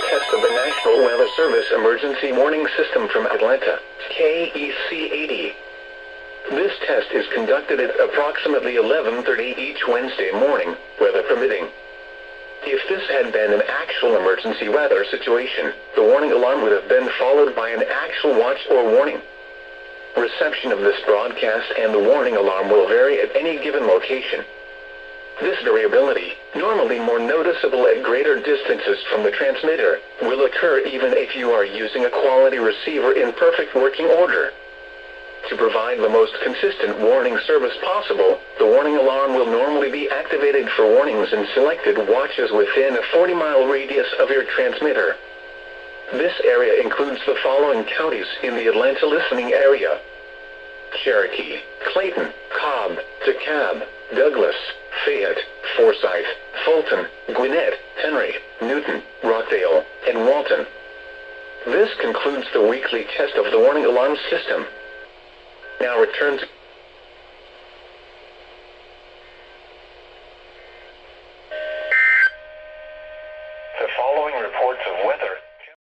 test of the National Weather Service Emergency Warning System from Atlanta, KEC80. This test is conducted at approximately 11:30 each Wednesday morning, weather permitting. If this had been an actual emergency weather situation, the warning alarm would have been followed by an actual watch or warning. Reception of this broadcast and the warning alarm will vary at any given location. This variability, normally more noticeable at greater distances from the transmitter, will occur even if you are using a quality receiver in perfect working order. To provide the most consistent warning service possible, the warning alarm will normally be activated for warnings in selected watches within a 40-mile radius of your transmitter. This area includes the following counties in the Atlanta listening area: Cherokee, Clayton, Cobb, DeKalb, Douglas, Fayette, Forsyth, Fulton, Gwinnett, Henry, Newton, Rockdale, and Walton. This concludes the weekly test of the warning alarm system. Now return to